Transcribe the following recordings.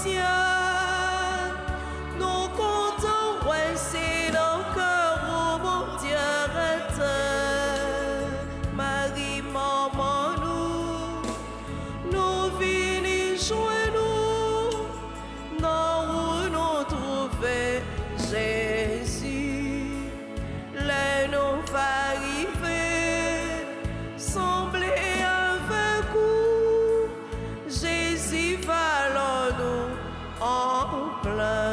ciel. Nous comptons, ouais, c'est nos cœurs, oh mon Dieu, arrête. Marie, maman, nous venons jouer nous, non, où nous trouver Jésus. Là, nous va arriver, sembler avec vous. Jésus va alors nous en plein.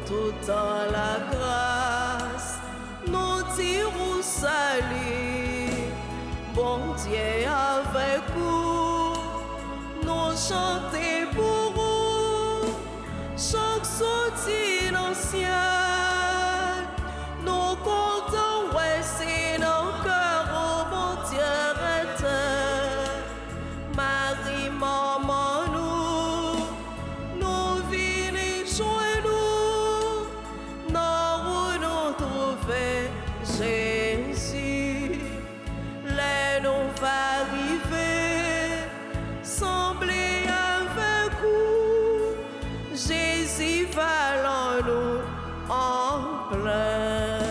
Tout dans la grâce, nous dirons salut, bon Dieu avec vous, nous chanter pour vous, chaque sortie dans le ciel, nous comptons, ouais, c'est nos cœurs, oh bon Dieu, arrête, Marie, maman, nous venons jouer nous. Jésus, là nous va arriver, sembler avec vous. Jésus va nous en plein.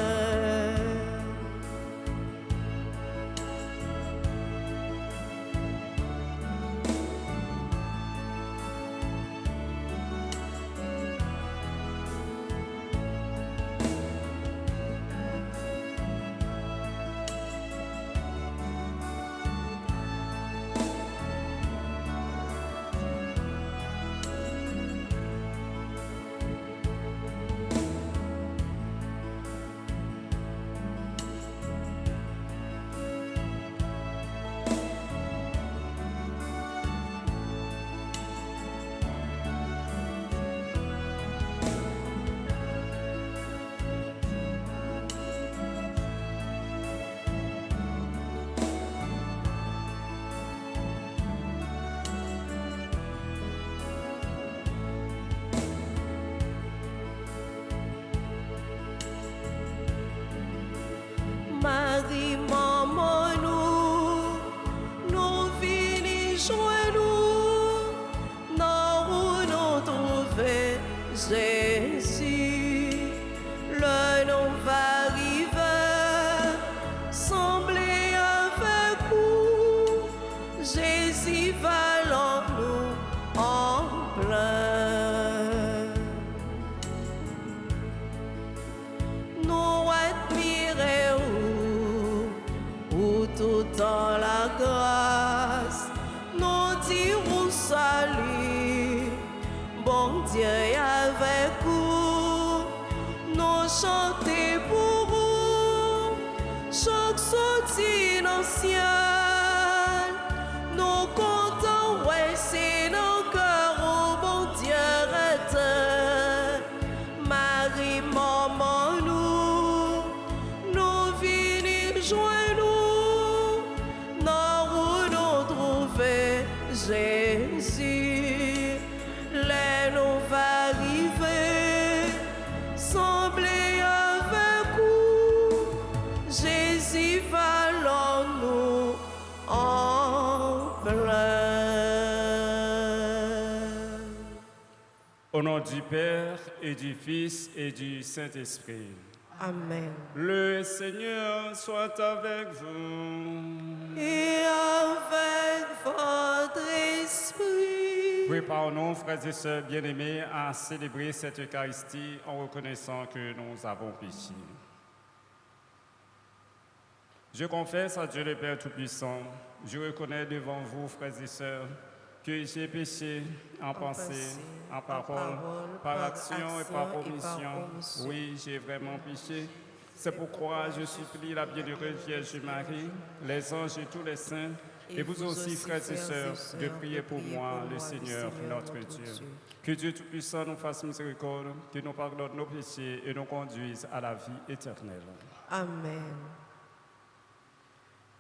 Marie, maman, nous venons jouer nous, non, où nous trouver Jésus. Le nous va arriver, sembler avec vous. Jésus va nous en plein. Nous admirons tout dans la grâce, nous dirons salut, bon Dieu avec vous, nous chanter pour vous, chaque sortie dans le ciel, nous comptons, ouais, c'est nos cœurs, oh bon Dieu, arrête, Marie, maman, nous venons jouer nous, non, où nous trouver Jésus, là nous va arriver, sembler avec vous, Jésus va nous en plein. Au nom du Père et du Fils et du Saint-Esprit. Amen. Le Seigneur soit avec vous. Et avec votre esprit. Préparons-nous, frères et sœurs bien-aimés, à célébrer cette Eucharistie en reconnaissant que nous avons péché. Je confesse à Dieu le Père Tout-Puissant, je reconnais devant vous, frères et sœurs, que j'ai péché en pensée, en parole, par action et par omission. Oui, j'ai vraiment péché. C'est pourquoi je supplie la bienheureuse Vierge Marie, les anges et tous les saints, et vous aussi, frères et sœurs, de prier pour moi, le Seigneur, notre Dieu. Que Dieu Tout-Puissant nous fasse miséricorde, qu'il nous pardonne nos péchés et nous conduise à la vie éternelle. Amen.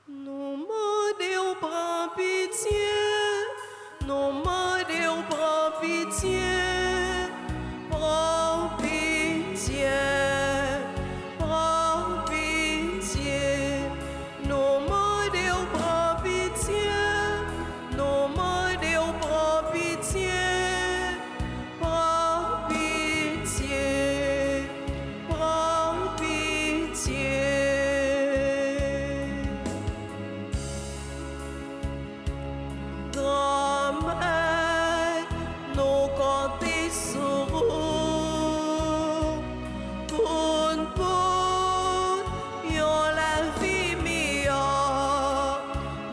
Nous demandons, prends pitié. Nous demandons, prends pitié. Prends pitié. Prends pitié. Nous demandons, prends pitié. Nous demandons, prends pitié. Prends pitié. Prends pitié. Grand-mère, nous comptons sur vous. Pour la vie meilleure,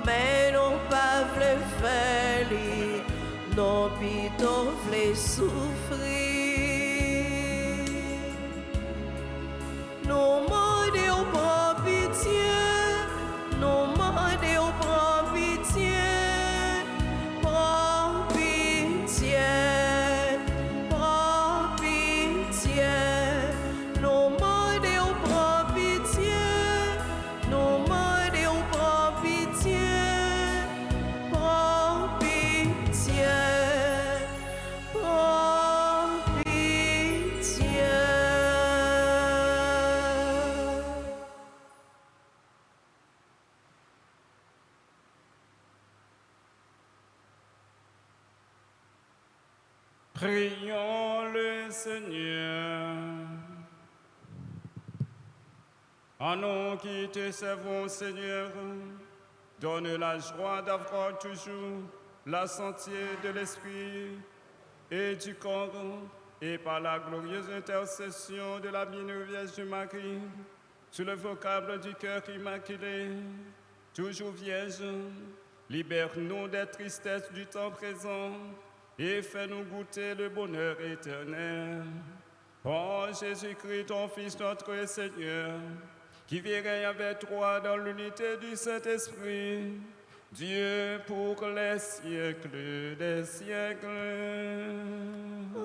mais nous pas voulu faire, non plutôt voulu souffrir. Nous demandons prends pitié, nous demandons prends pitié, prends pitié, prends pitié. Nous demandons prends pitié, nous demandons prends pitié, prends pitié, prends pitié. Prions le Seigneur. À nous qui te servons, Seigneur, donne la joie d'avoir toujours la santé de l'esprit et du corps, et par la glorieuse intercession de la bienheureuse Vierge Marie, sur le vocable du cœur immaculé, toujours vierge, libère-nous des tristesses du temps présent et fais-nous goûter le bonheur éternel. Par Jésus-Christ, ton Fils, notre Seigneur, qui vit et règne avec toi dans l'unité du Saint-Esprit, Dieu pour les siècles des siècles. Amen.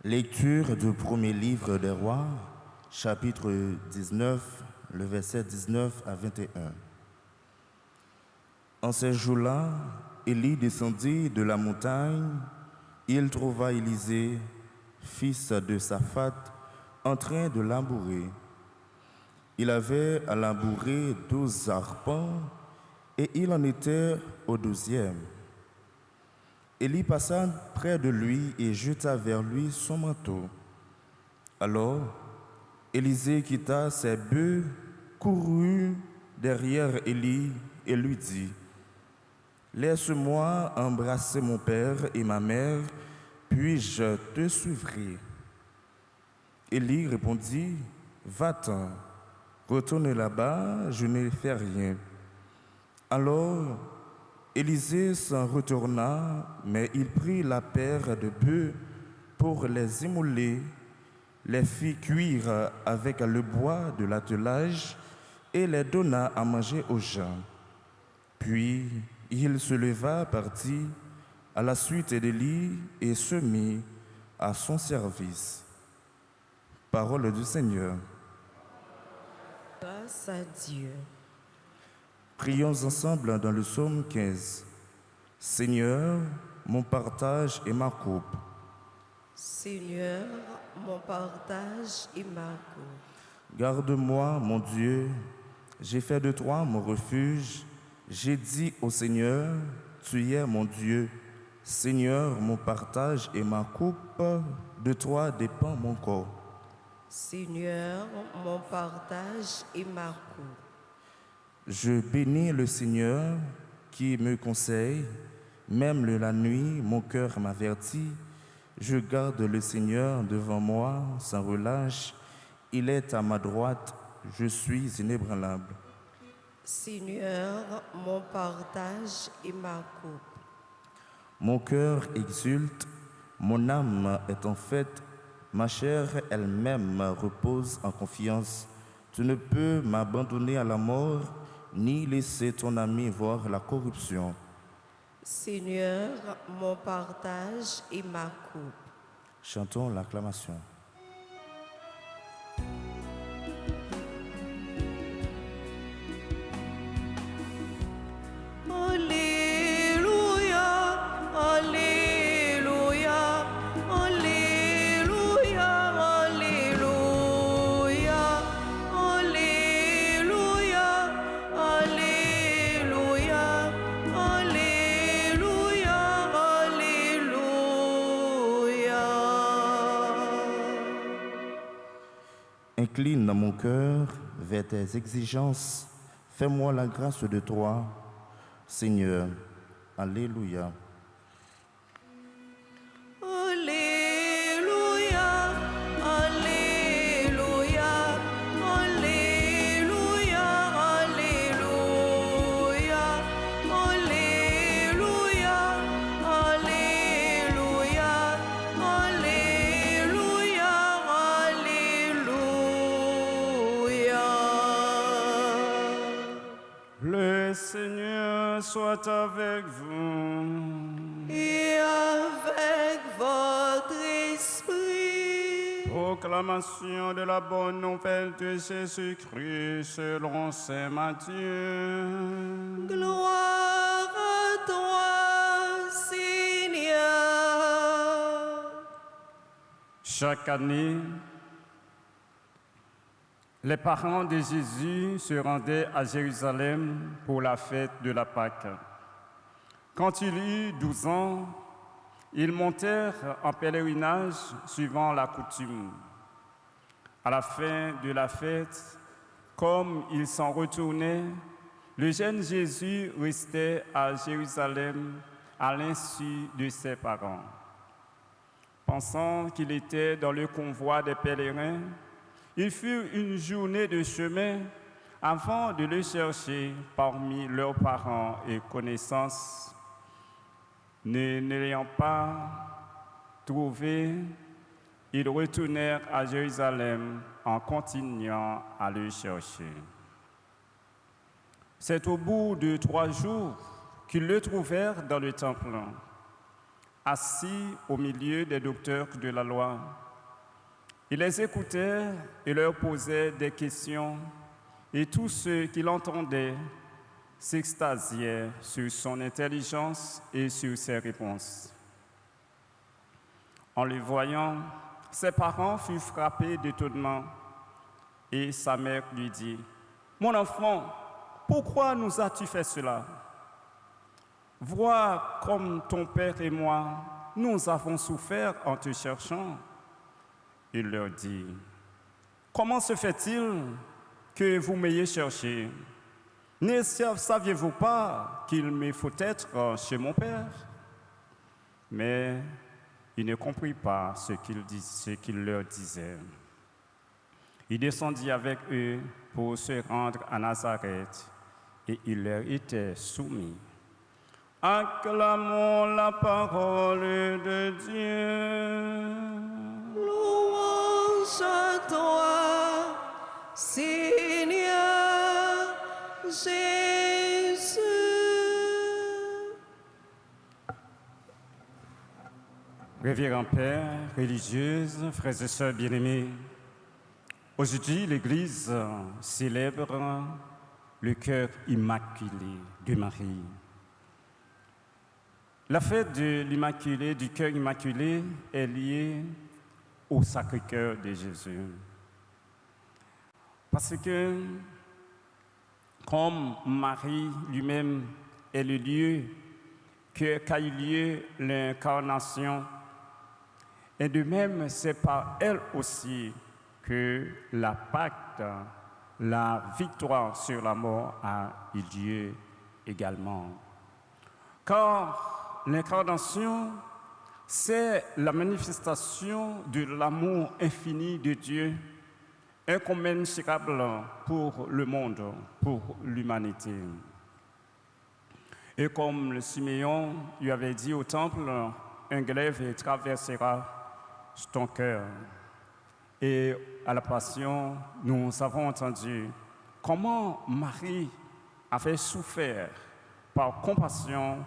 Lecture du premier livre des rois, chapitre 19, le verset 19 à 21. En ces jours-là, Élie descendit de la montagne. Il trouva Élisée, fils de Saphat, en train de labourer. Il avait à labourer 12 arpents et il en était au 12e. Élie passa près de lui et jeta vers lui son manteau. Alors, Élisée quitta ses bœufs, courut derrière Élie et lui dit : « Laisse-moi embrasser mon père et ma mère, puis je te suivrai. » Élie répondit : « Va-t'en, retourne là-bas, je ne fais rien. » Alors, Élisée s'en retourna, mais il prit la paire de bœufs pour les immoler, les fit cuire avec le bois de l'attelage et les donna à manger aux gens. Puis il se leva, partit à la suite d'Élie et se mit à son service. Parole du Seigneur. Grâce à Dieu. Prions ensemble dans le psaume 15. Seigneur, mon partage et ma coupe. Seigneur, mon partage et ma coupe. Garde-moi, mon Dieu, j'ai fait de toi mon refuge. J'ai dit au Seigneur, tu es mon Dieu. Seigneur, mon partage et ma coupe, de toi dépend mon corps. Seigneur, mon partage et ma coupe. Je bénis le Seigneur qui me conseille, même la nuit, mon cœur m'avertit. Je garde le Seigneur devant moi sans relâche. Il est à ma droite, je suis inébranlable. Seigneur, mon partage et ma coupe. Mon cœur exulte, mon âme est en fête, ma chair elle-même repose en confiance. Tu ne peux m'abandonner à la mort, ni laisser ton ami voir la corruption. Seigneur, mon partage et ma coupe. Chantons l'acclamation. Alléluia, Alléluia, Alléluia, Alléluia, Alléluia, Alléluia, Alléluia, Alléluia. Incline mon cœur vers tes exigences. Fais-moi la grâce de toi, Seigneur. Alléluia. Alléluia, Alléluia, Alléluia, Alléluia, Alléluia, Alléluia, Alléluia, Alléluia. Le Seigneur soit avec vous. Et avec votre esprit. Proclamation de la bonne nouvelle de Jésus-Christ selon saint Matthieu. Gloire à toi, Seigneur. Chaque année, les parents de Jésus se rendaient à Jérusalem pour la fête de la Pâque. Quand il eut 12 ans, ils montèrent en pèlerinage suivant la coutume. À la fin de la fête, comme ils s'en retournaient, le jeune Jésus restait à Jérusalem à l'insu de ses parents. Pensant qu'il était dans le convoi des pèlerins, il fut une journée de chemin avant de le chercher parmi leurs parents et connaissances. Ne l'ayant pas trouvé, ils retournèrent à Jérusalem en continuant à le chercher. C'est au bout de 3 jours qu'ils le trouvèrent dans le temple, assis au milieu des docteurs de la loi. Il les écoutait et leur posait des questions, et tous ceux qui l'entendaient s'extasiaient sur son intelligence et sur ses réponses. En le voyant, ses parents furent frappés d'étonnement, et sa mère lui dit : « Mon enfant, pourquoi nous as-tu fait cela ? Vois comme ton père et moi, nous avons souffert en te cherchant. » Il leur dit : « Comment se fait-il que vous m'ayez cherché ? Ne saviez-vous pas qu'il me faut être chez mon père ? » Mais il ne comprit pas ce qu'il leur disait. Il descendit avec eux pour se rendre à Nazareth et il leur était soumis. Acclamons la parole de Dieu. Louange à toi, Seigneur Jésus. Révérend Père, religieuse, frères et sœurs bien-aimés, aujourd'hui l'Église célèbre le cœur immaculé de Marie. La fête de l'Immaculée, du cœur immaculé, est liée au Sacré-Cœur de Jésus. Parce que, comme Marie lui-même est le lieu qu'a eu lieu l'incarnation. Et de même, c'est par elle aussi que la Pâque, la victoire sur la mort a eu lieu également. Car l'incarnation, c'est la manifestation de l'amour infini de Dieu, incommensurable pour le monde, pour l'humanité. Et comme le Siméon lui avait dit au temple, un glaive traversera ton cœur. Et à la Passion, nous avons entendu comment Marie avait souffert par compassion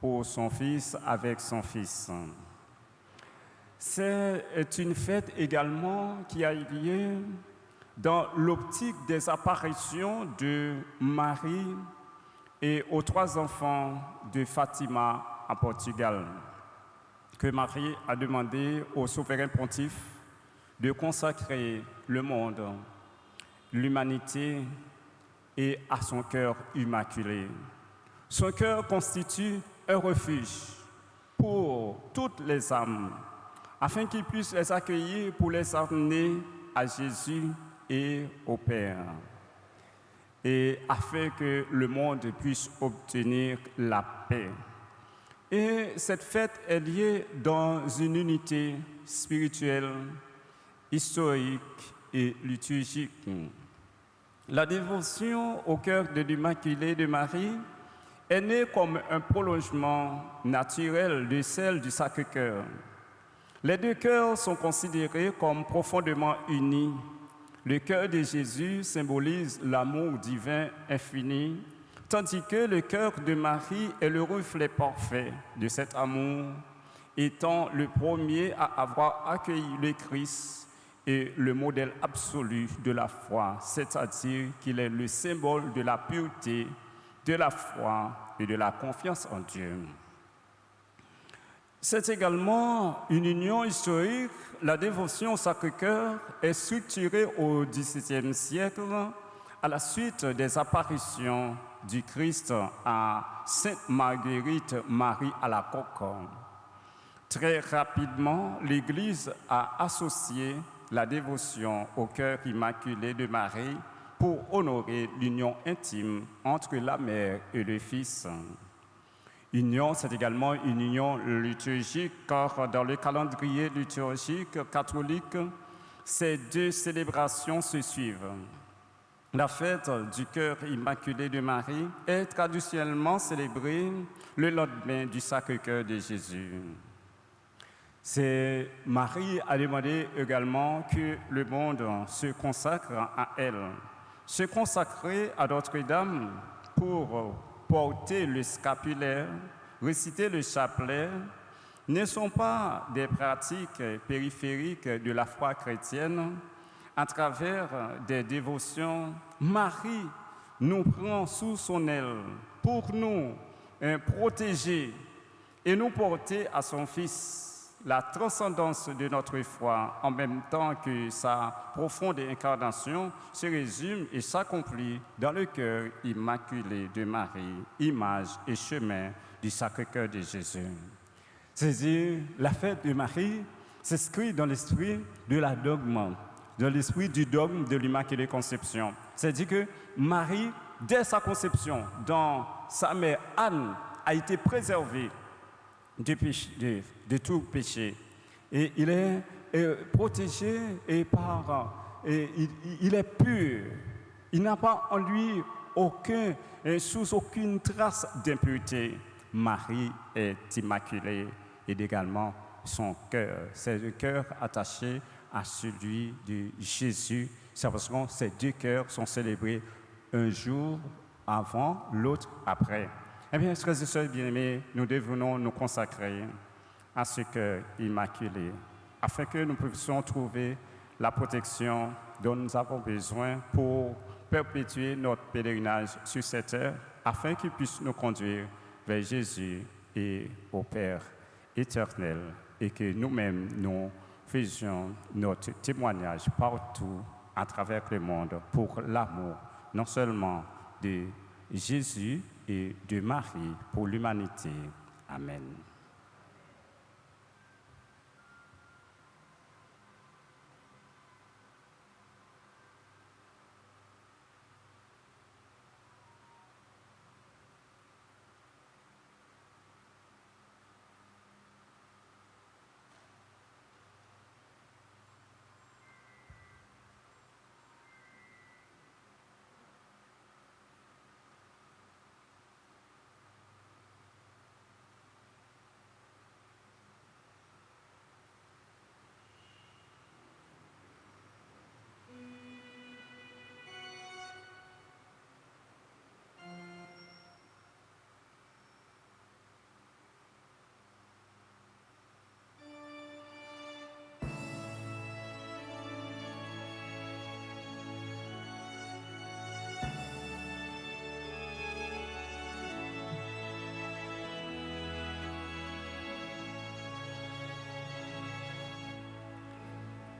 pour son fils avec son fils. C'est une fête également qui a eu lieu dans l'optique des apparitions de Marie et aux 3 enfants de Fatima en Portugal, que Marie a demandé au souverain pontife de consacrer le monde, l'humanité et à son cœur immaculé. Son cœur constitue un refuge pour toutes les âmes, afin qu'il puisse les accueillir pour les amener à Jésus et au Père, et afin que le monde puisse obtenir la paix. Et cette fête est liée dans une unité spirituelle, historique et liturgique. La dévotion au cœur de l'Immaculée de Marie est née comme un prolongement naturel de celle du Sacré-Cœur. Les 2 cœurs sont considérés comme profondément unis. Le cœur de Jésus symbolise l'amour divin infini, tandis que le cœur de Marie est le reflet parfait de cet amour, étant le premier à avoir accueilli le Christ et le modèle absolu de la foi, c'est-à-dire qu'il est le symbole de la pureté, de la foi et de la confiance en Dieu. C'est également une union historique. La dévotion au Sacré-Cœur est structurée au XVIIe siècle à la suite des apparitions du Christ à Sainte Marguerite Marie à la Coque. Très rapidement, l'Église a associé la dévotion au cœur immaculé de Marie pour honorer l'union intime entre la mère et le Fils. Union, c'est également une union liturgique, car dans le calendrier liturgique catholique, ces 2 célébrations se suivent. La fête du cœur immaculé de Marie est traditionnellement célébrée le lendemain du Sacré-Cœur de Jésus. Marie a demandé également que le monde se consacre à elle, se consacrer à Notre-Dame pour porter le scapulaire, réciter le chapelet, ne sont pas des pratiques périphériques de la foi chrétienne. À travers des dévotions, Marie nous prend sous son aile pour nous protéger et nous porter à son Fils. La transcendance de notre foi, en même temps que sa profonde incarnation, se résume et s'accomplit dans le cœur immaculé de Marie, image et chemin du Sacré-Cœur de Jésus. C'est-à-dire, la fête de Marie s'inscrit dans l'esprit de la dogme, dans l'esprit du dogme de l'Immaculée Conception. C'est-à-dire que Marie, dès sa conception, dans sa mère Anne, a été préservée de tout péché. Et il est protégé et il est pur. Il n'a pas en lui sous aucune trace d'impureté. Marie est immaculée et également son cœur. C'est le cœur attaché à celui de Jésus. C'est parce que ces 2 cœurs sont célébrés un jour avant, l'autre après. Eh bien, frères et sœurs bien-aimés, nous devons nous consacrer à ce cœur immaculé, afin que nous puissions trouver la protection dont nous avons besoin pour perpétuer notre pèlerinage sur cette terre, afin qu'il puisse nous conduire vers Jésus et au Père éternel, et que nous-mêmes, nous faisions notre témoignage partout à travers le monde pour l'amour, non seulement de Jésus et de Marie pour l'humanité. Amen.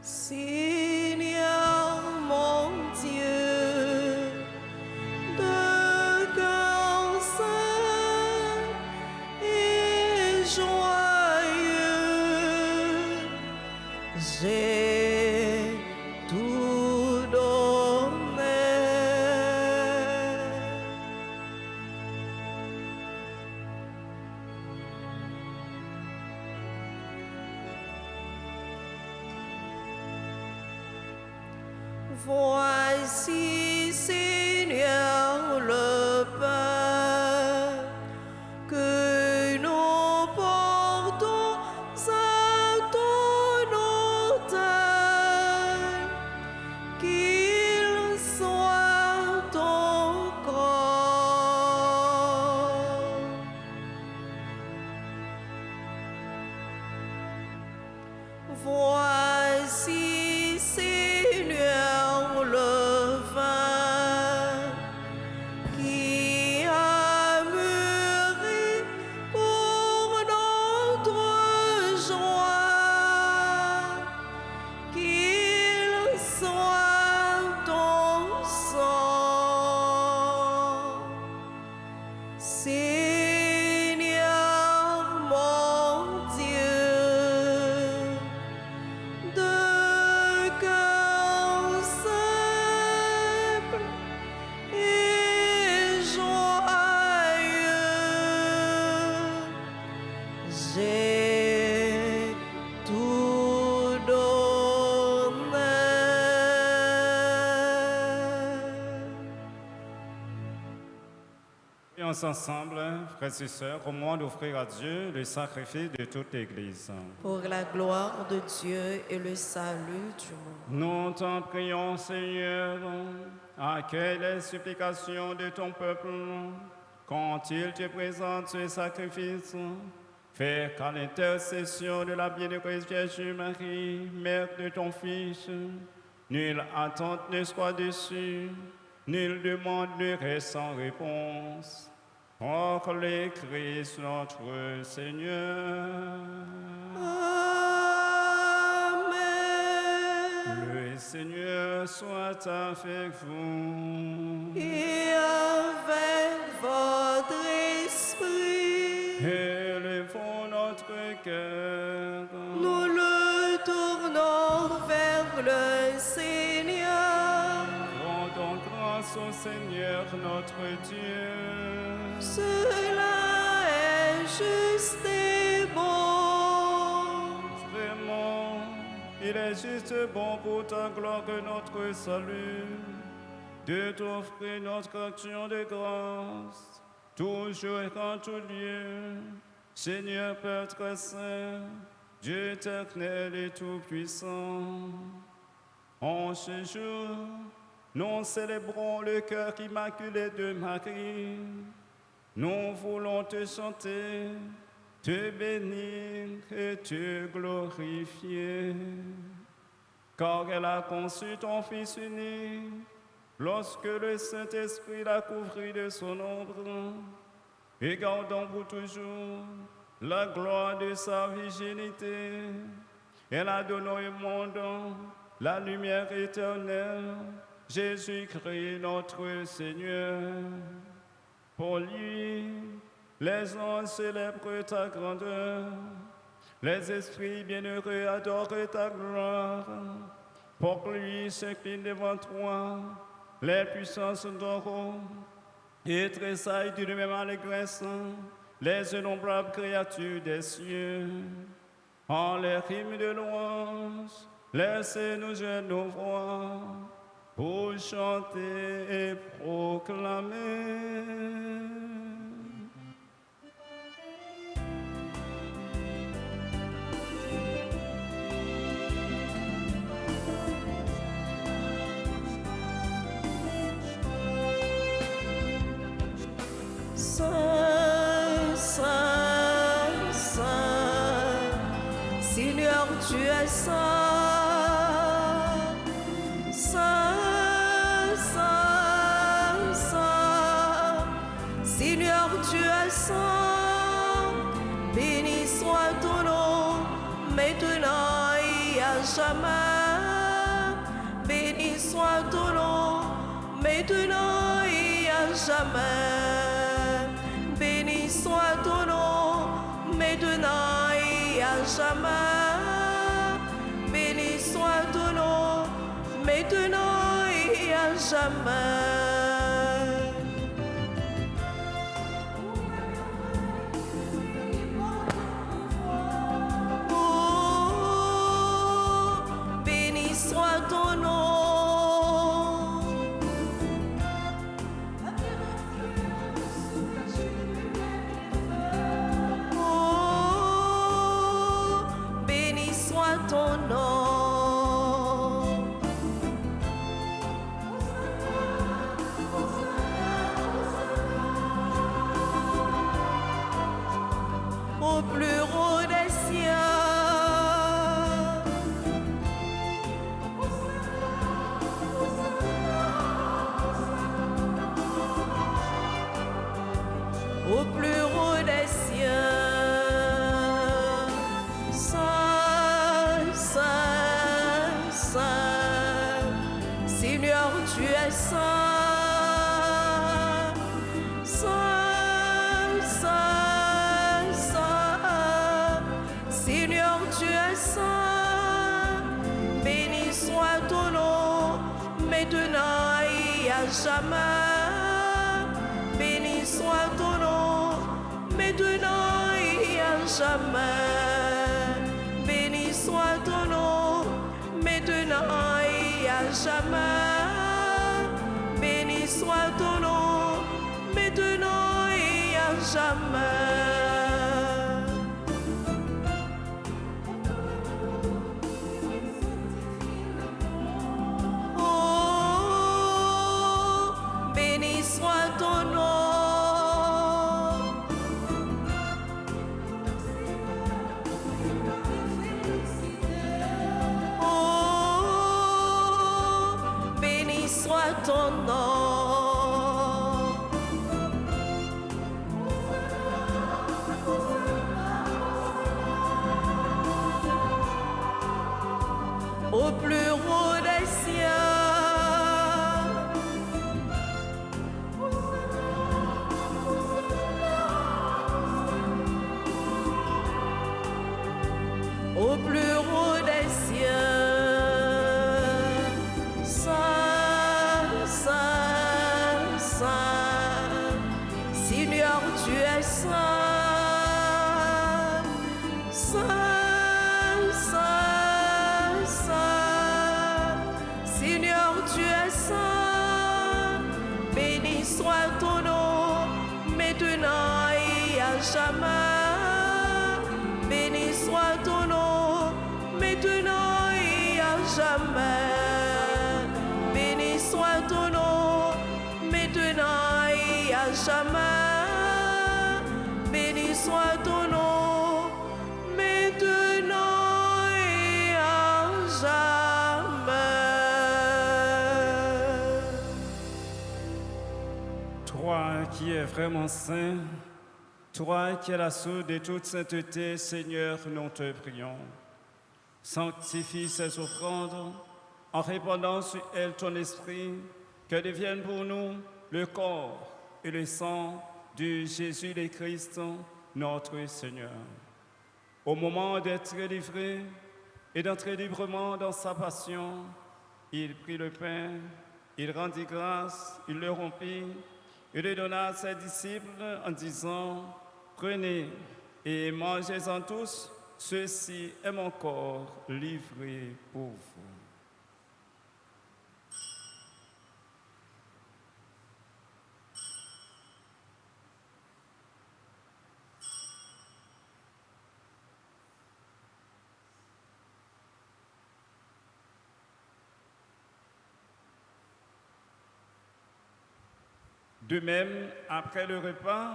Seigneur mon Dieu, de cœur saint et joyeux, j'ai tout donné. Voici, Seigneur, le pain que nous portons à ton autel, qu'il soit ton corps. Voici, Seigneur, le vin qui a mûri pour notre joie, qu'il soit ton sang. Seigneur mon Dieu, de cœur simple et joyeux, j'ai tout donné. Prions ensemble, frères et sœurs, au moment d'offrir à Dieu le sacrifice de toute l'Église. Pour la gloire de Dieu et le salut du monde. Nous t'en prions, Seigneur, accueille les supplications de ton peuple quand il te présente ce sacrifice. Fais qu'à l'intercession de la bienheureuse Vierge Marie, mère de ton Fils, nulle attente ne soit dessus, nulle demande ne reste sans réponse. Or le Christ notre Seigneur. Amen. Le Seigneur soit avec vous. Et avec votre esprit, Élevons notre cœur. nous le tournons vers le Seigneur. Rendons grâce au Seigneur notre Dieu. Cela est juste et bon. Vraiment, il est juste bon pour ta gloire et notre salut de t'offrir notre action de grâce, toujours et en tout lieu, Seigneur Père très saint, Dieu éternel et tout-puissant. En ce jour, nous célébrons le cœur immaculé de Marie. Nous voulons te chanter, te bénir et te glorifier, car elle a conçu ton Fils unique lorsque le Saint-Esprit l'a couvert de son ombre, et gardons pour toujours la gloire de sa virginité. Elle a donné au monde la lumière éternelle, Jésus-Christ notre Seigneur. Pour lui, les anges célèbrent ta grandeur, les esprits bienheureux adorent ta gloire. Pour lui s'inclinent devant toi, les puissances d'or et tressaillent d'une même allégresse, les innombrables créatures des cieux. En les rimes de louange, laissez-nous joindre nos voix pour chanter et proclamer. Saint, Saint, Saint, Seigneur, tu es saint. Saint, Saint, Saint, Seigneur, tu es saint. Béni soit ton nom, maintenant et à jamais. Béni soit ton nom, maintenant et à jamais. Béni soit ton nom, maintenant et à jamais. Béni soit ton nom, maintenant et à jamais. Oh, béni soit ton nom. Oh, béni soit ton nom. Au plus haut des cieux, au plus haut des cieux. Saint, Saint, Saint, Seigneur, tu es saint. Saint, Saint, Saint, Seigneur, tu es saint. Béni soit ton nom, maintenant et à jamais. Béni soit ton nom, maintenant et à jamais. Béni soit ton nom, maintenant et à jamais. Béni soit ton nom, maintenant et à jamais. Oh, béni soit ton nom. Oh, béni soit ton nom. Au plus haut des cieux, au plus haut des cieux. Saint, Saint, Saint, Seigneur, tu es saint. Saint, Saint, Saint, Seigneur, tu es saint. Béni soit ton nom, maintenant et à jamais. Béni soit ton nom, maintenant et à jamais. Béni soit ton nom, maintenant et à jamais. Béni soit ton nom, maintenant et à jamais. Toi qui es vraiment saint, toi qui es la source de toute sainteté, Seigneur, nous te prions. Sanctifie ces offrandes en répandant sur elles ton esprit, que devienne pour nous le corps et le sang de Jésus le Christ, notre Seigneur. Au moment d'être livré et d'entrer librement dans sa passion, il prit le pain, il rendit grâce, il le rompit, et le donna à ses disciples en disant, « Prenez et mangez-en tous, ceci est mon corps livré pour vous. » De même, après le repas,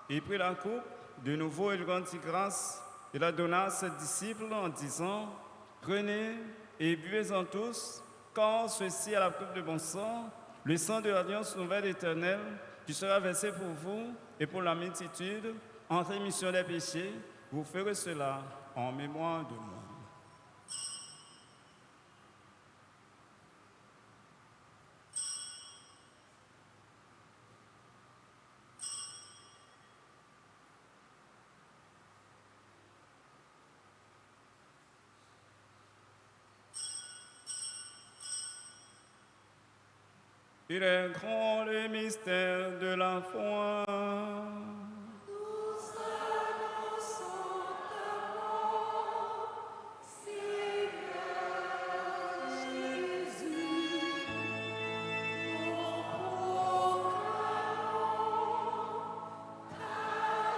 il prit la coupe, de nouveau il rendit grâce, il la donna à ses disciples en disant, « Prenez et buvez-en tous, car ceci est la coupe de mon sang, le sang de l'alliance nouvelle éternelle, qui sera versé pour vous et pour la multitude, en rémission des péchés. Vous ferez cela en mémoire de moi. » Il est grand le mystère de la foi. Nous annonçons ta mort, Seigneur Jésus. Nous proclamons ta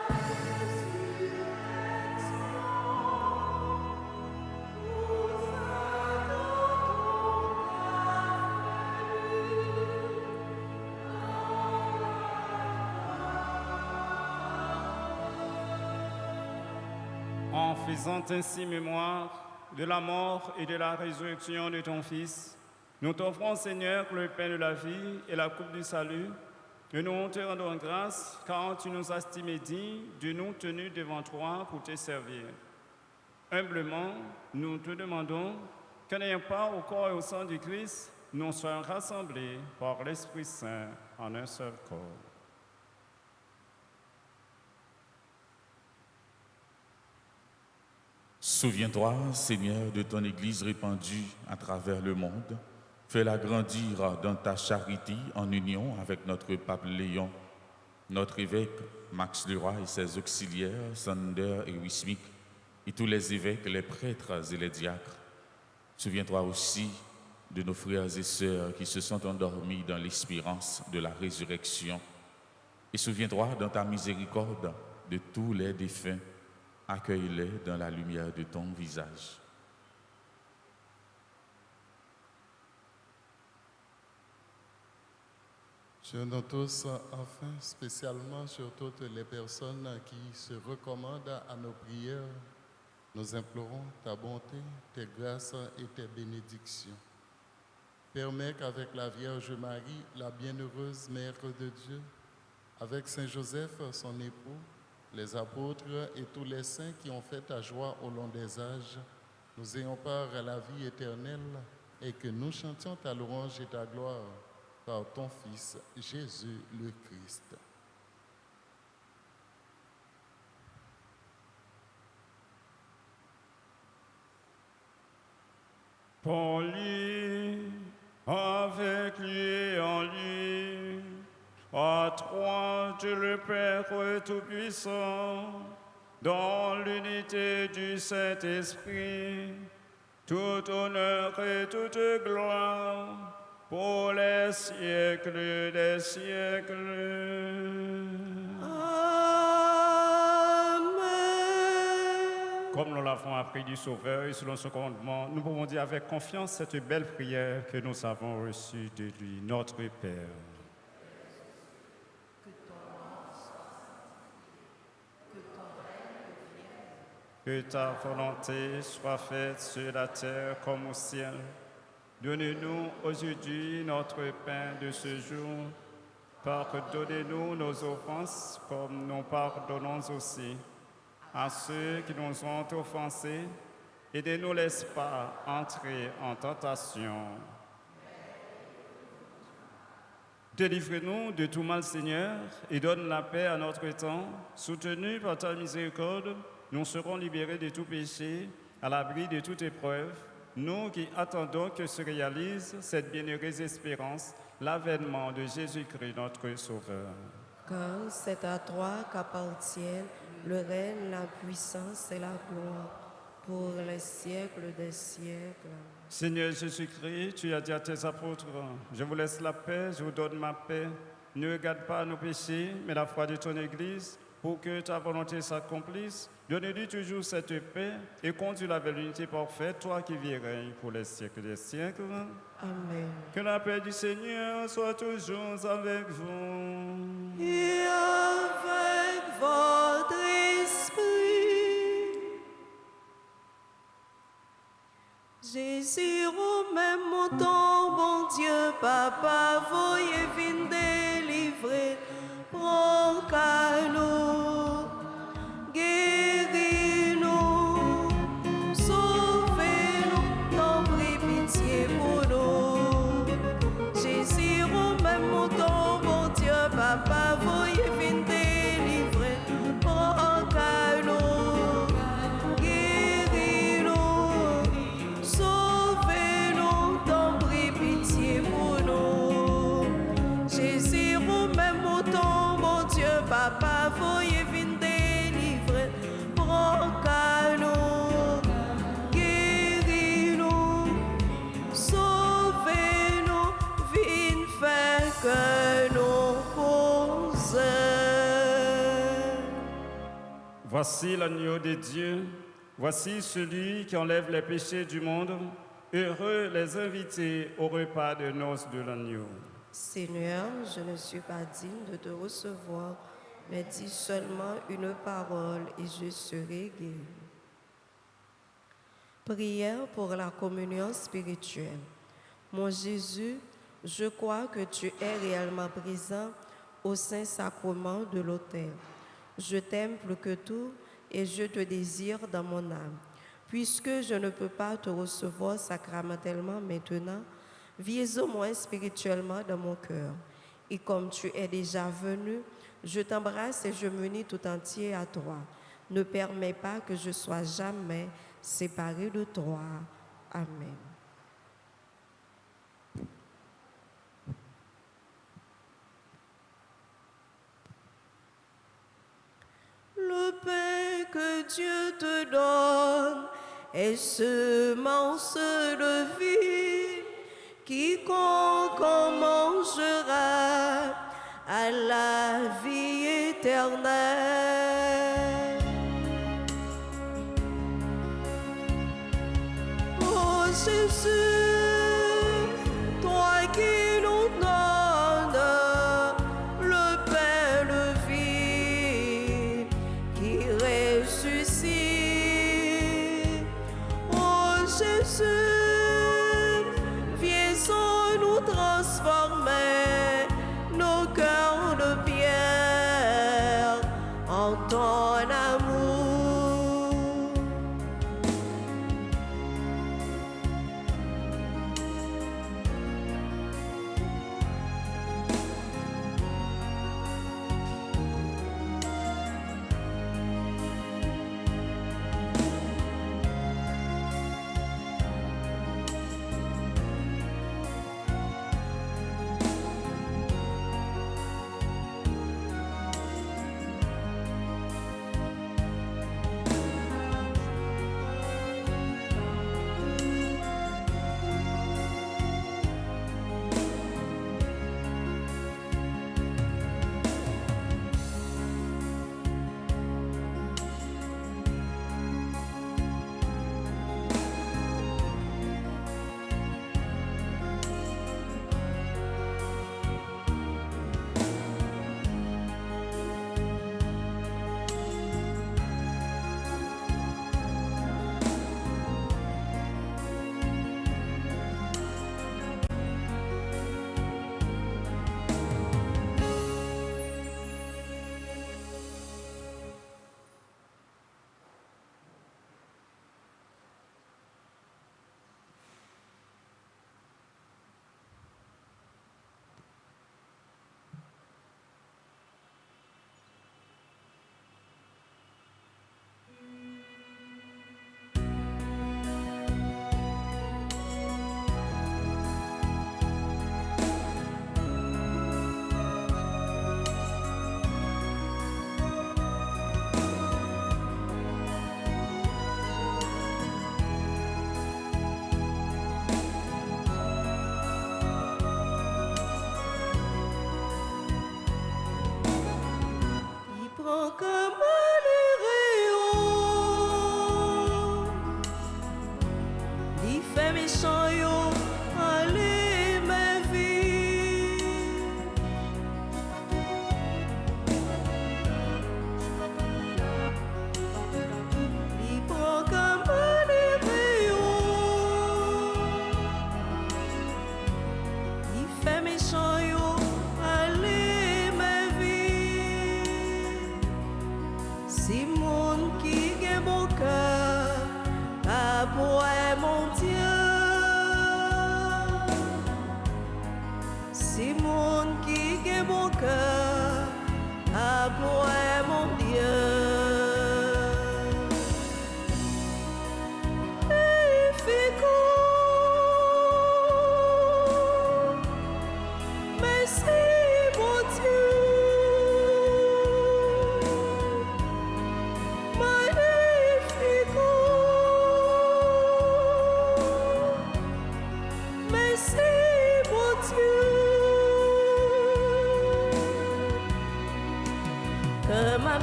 résurrection. Nous En faisant ainsi mémoire de la mort et de la résurrection de ton Fils, nous t'offrons, Seigneur, le pain de la vie et la coupe du salut, et nous te rendons grâce, car tu nous as estimés dignes de nous tenir devant toi pour te servir. Humblement, nous te demandons qu'en ayant part au corps et au sang du Christ, nous soyons rassemblés par l'Esprit Saint en un seul corps. Souviens-toi, Seigneur, de ton Église répandue à travers le monde. Fais-la grandir dans ta charité en union avec notre pape Léon, notre évêque Max Leroy et ses auxiliaires Sander et Wismik, et tous les évêques, les prêtres et les diacres. Souviens-toi aussi de nos frères et sœurs qui se sont endormis dans l'espérance de la résurrection. Et souviens-toi dans ta miséricorde de tous les défunts. Accueille-les dans la lumière de ton visage. Sur nous tous, enfin, spécialement sur toutes les personnes qui se recommandent à nos prières, nous implorons ta bonté, tes grâces et tes bénédictions. Permets qu'avec la Vierge Marie, la bienheureuse Mère de Dieu, avec Saint Joseph, son époux, les apôtres et tous les saints qui ont fait ta joie au long des âges, nous ayons part à la vie éternelle et que nous chantions ta louange et ta gloire par ton Fils, Jésus le Christ. Pour lui, avec lui et en lui, à toi, Dieu le Père Tout-Puissant, dans l'unité du Saint-Esprit, tout honneur et toute gloire pour les siècles des siècles. Amen. Comme nous l'avons appris du Sauveur et selon son commandement, nous pouvons dire avec confiance cette belle prière que nous avons reçue de lui, notre Père. Que ta volonté soit faite sur la terre comme au ciel. Donne-nous aujourd'hui notre pain de ce jour. Pardonnez-nous nos offenses comme nous pardonnons aussi à ceux qui nous ont offensés. Et ne nous laisse pas entrer en tentation. Délivre-nous de tout mal, Seigneur, et donne la paix à notre temps. Soutenus par ta miséricorde, nous serons libérés de tout péché, à l'abri de toute épreuve, nous qui attendons que se réalise cette bienheureuse espérance, l'avènement de Jésus-Christ, notre Sauveur. Car c'est à toi qu'appartiennent le règne, la puissance et la gloire pour les siècles des siècles. Seigneur Jésus-Christ, tu as dit à tes apôtres, je vous laisse la paix, je vous donne ma paix. Ne regarde pas nos péchés, mais la foi de ton Église, pour que ta volonté s'accomplisse. Donne-lui toujours cette paix et conduis-la vers l'unité parfaite, toi qui vis et règnes pour les siècles des siècles. Amen. Que la paix du Seigneur soit toujours avec vous. Et avec votre esprit. Jésus, au même temps, bon Dieu, Papa, voyez venir délivrer, prends qu'à nous, guéris-nous, sauvez-nous, t'en prie pitié pour nous. Jésus, au même temps, bon Dieu, Papa, voyez venir délivrer, prends qu'à nous. Papa, voyez venir délivrer, prends qu'à nous, guéris-nous, sauvez-nous, viens faire que nous causions. Voici l'agneau de Dieu, voici celui qui enlève les péchés du monde. Heureux les invités au repas de noces de l'agneau. Seigneur, je ne suis pas digne de te recevoir, mais dis seulement une parole et je serai guéri. Prière pour la communion spirituelle. Mon Jésus, je crois que tu es réellement présent au Saint-Sacrement de l'autel. Je t'aime plus que tout et je te désire dans mon âme. Puisque je ne peux pas te recevoir sacramentellement maintenant, viens au moins spirituellement dans mon cœur. Et comme tu es déjà venu, je t'embrasse et je m'unis tout entier à toi. Ne permets pas que je sois jamais séparé de toi. Amen. Le pain que Dieu te donne est semence de vie. Quiconque en mangera à la vie éternelle. Oh Jésus, toi qui nous donnes le pain de vie qui ressuscite. Oh Jésus, viens sans nous transformer nos cœurs de pierre en ton amour.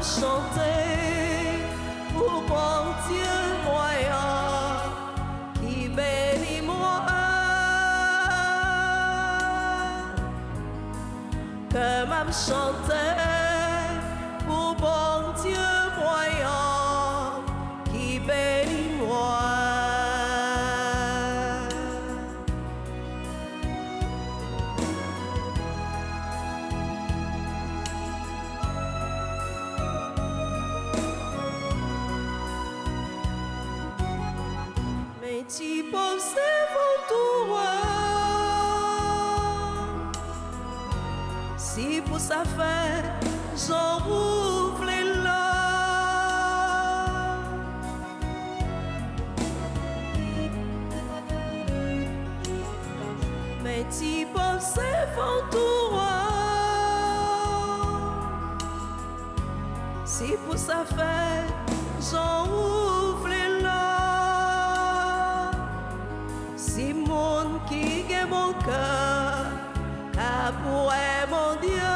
Chanter pour bon Dieu moyen qui bénit moi, que m'a chanter pour bon Dieu moyen qui bénit moi. Si possédons tout, si pour sa fait j'en ouvre les larmes, mais si possédons tout, si pour sa fait j'en ouvre les larmes, si mon qui est mon cœur, à pour mon Dieu.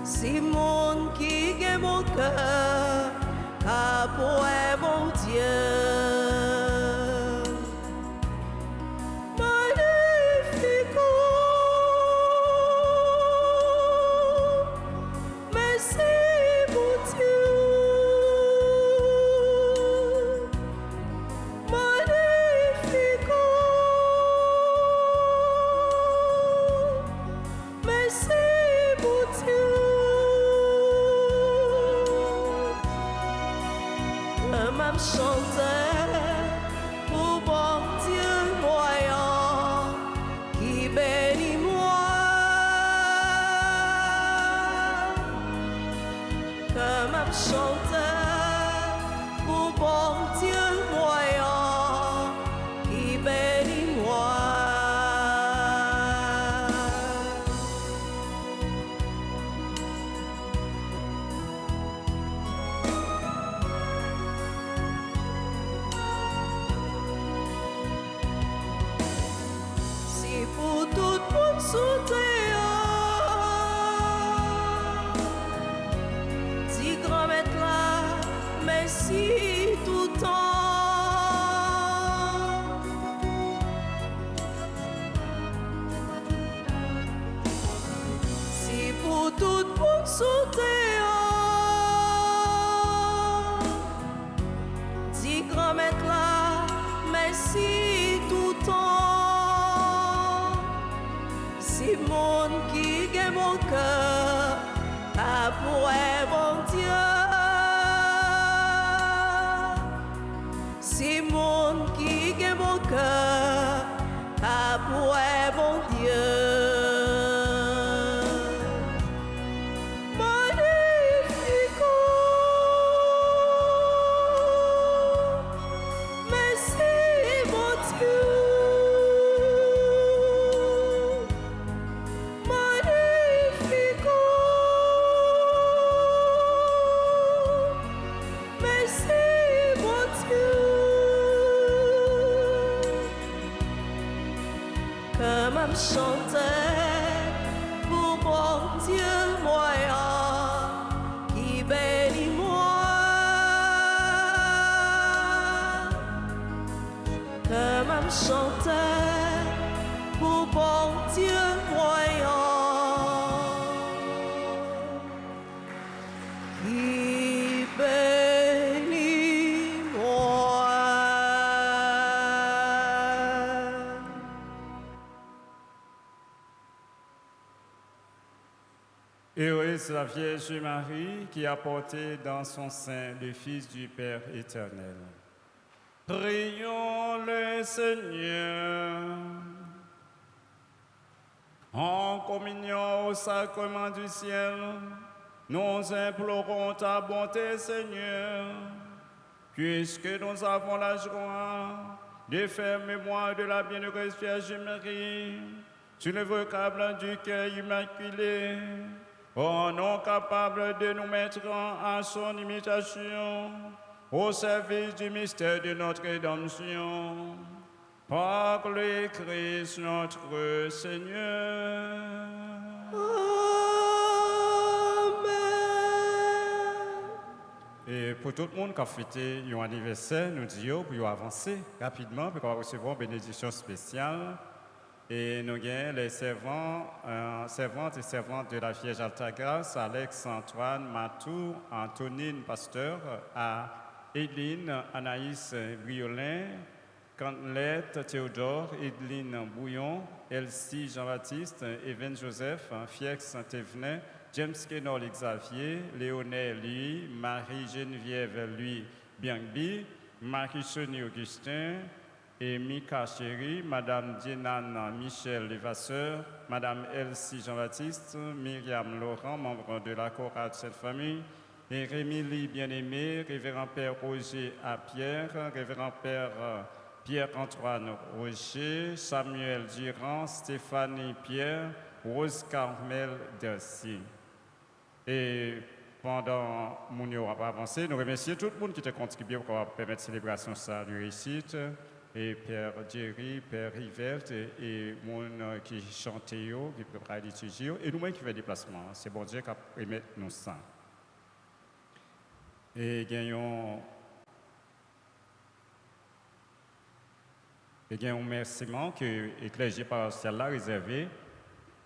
Si mon qui est mon cœur, à pour mon Dieu. Chanter pour bon Dieu moyen qui bénit moi, comme un chanteur pour bon Dieu moyen qui bénit moi. Pour tout monde sous terre, dis grand maître là, merci tout temps. Si pour tout monde sous terre, dis grand maître là, merci tout temps. Si mon qui est mon cœur, à pour mon Dieu. Si mon qui est mon cœur, à pour mon Dieu. chantait pour bon Dieu voyant qui bénit moi. Heureuse la Vierge Marie qui a porté dans son sein le Fils du Père éternel. Prions le Seigneur. En communion au sacrement du ciel, nous implorons ta bonté, Seigneur, puisque nous avons la joie de faire mémoire de la bienheureuse Vierge Marie, sur le vocable du cœur immaculé, oh non capable de nous mettre à son imitation, au service du mystère de notre rédemption. Par le Christ notre Seigneur. Amen. Et pour tout le monde qui a fêté un anniversaire, nous disons pour avancer rapidement pour recevoir une bénédiction spéciale. Et nous avons les servantes et servantes de la Vierge Altagrace, Alex, Antoine, Matou, Antonine, pasteur, à Éline, Anaïs, Briolin, Cantelette, Théodore, Edeline Bouillon, Elsie Jean-Baptiste, Even Joseph, Fiex Thévenin, James Kenol Xavier, Léonel lui, Marie-Geneviève lui, Biangbi, Marie-Sonie Augustin, et Mika Chéri, Madame Dienan Michel Levasseur, Madame Elsie Jean-Baptiste, Myriam Laurent, membre de la chorale de cette famille, et Rémi Bien-Aimé, Révérend Père Roger à Pierre, Révérend Père Pierre-Antoine Roger, Samuel Durand, Stéphanie Pierre, Rose Carmel Dercy. Et pendant que nous avons avancé, nous remercions tout le monde qui a contribué pour permettre la célébration de réussite. Et Père Jerry, Père Rivert et mon qui chante, qui prépare la liturgie, et nous-mêmes qui faisons des déplacements. C'est bon Dieu qui a permis nous ça. Et gagnons un remerciement que l'éclégé paroissial l'a réservé.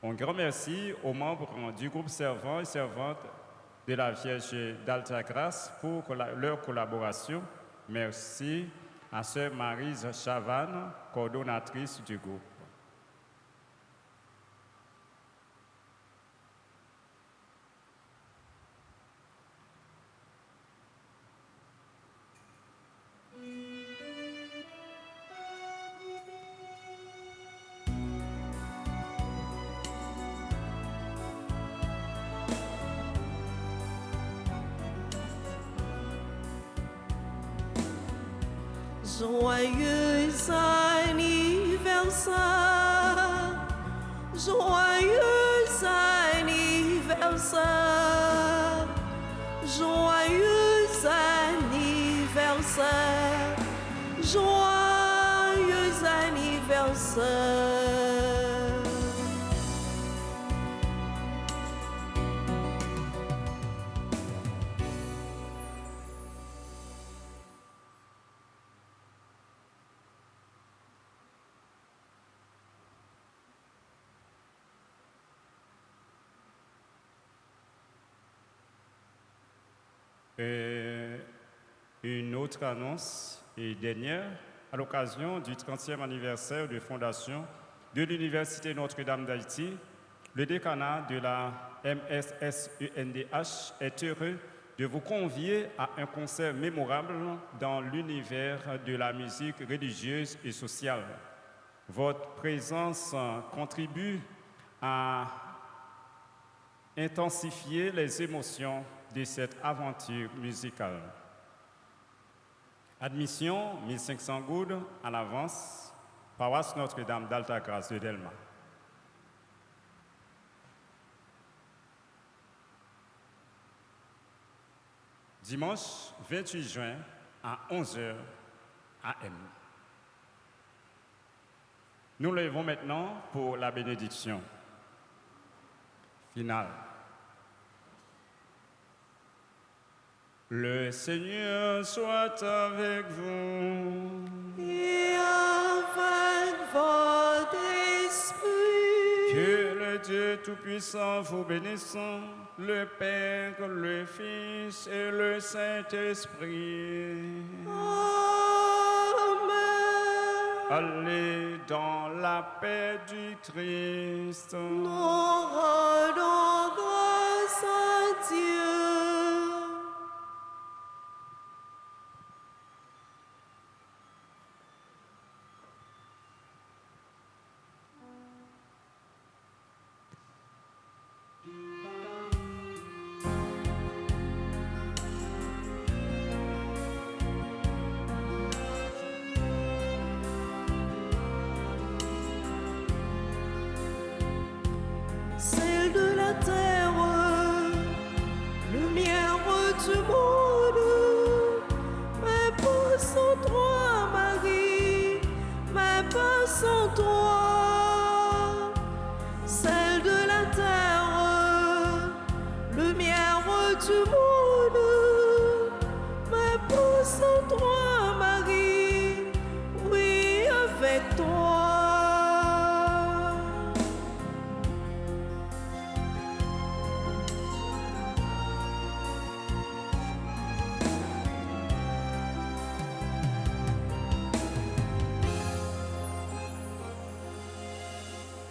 Un grand merci aux membres du groupe servants et servantes de la Vierge d'Altagrace pour leur collaboration. Merci à Sœur Maryse Chavannes, coordonnatrice du groupe. Joyeux anniversaire, joyeux anniversaire, joyeux anniversaire, joyeux anniversaire. Une autre annonce et dernière, à l'occasion du 30e anniversaire de fondation de l'Université Notre-Dame d'Haïti, le décanat de la MSSUNDH est heureux de vous convier à un concert mémorable dans l'univers de la musique religieuse et sociale. Votre présence contribue à intensifier les émotions de cette aventure musicale. Admission 1500 goudes à l'avance, paroisse Notre-Dame d'Altagrace de Delma. Dimanche 28 juin à 11h AM. Nous levons maintenant pour la bénédiction finale. Le Seigneur soit avec vous. Et avec votre esprit. Que le Dieu Tout-Puissant vous bénisse, le Père, le Fils et le Saint-Esprit. Amen. Allez dans la paix du Christ. Nous rendons grâce à Dieu. Celle de la terre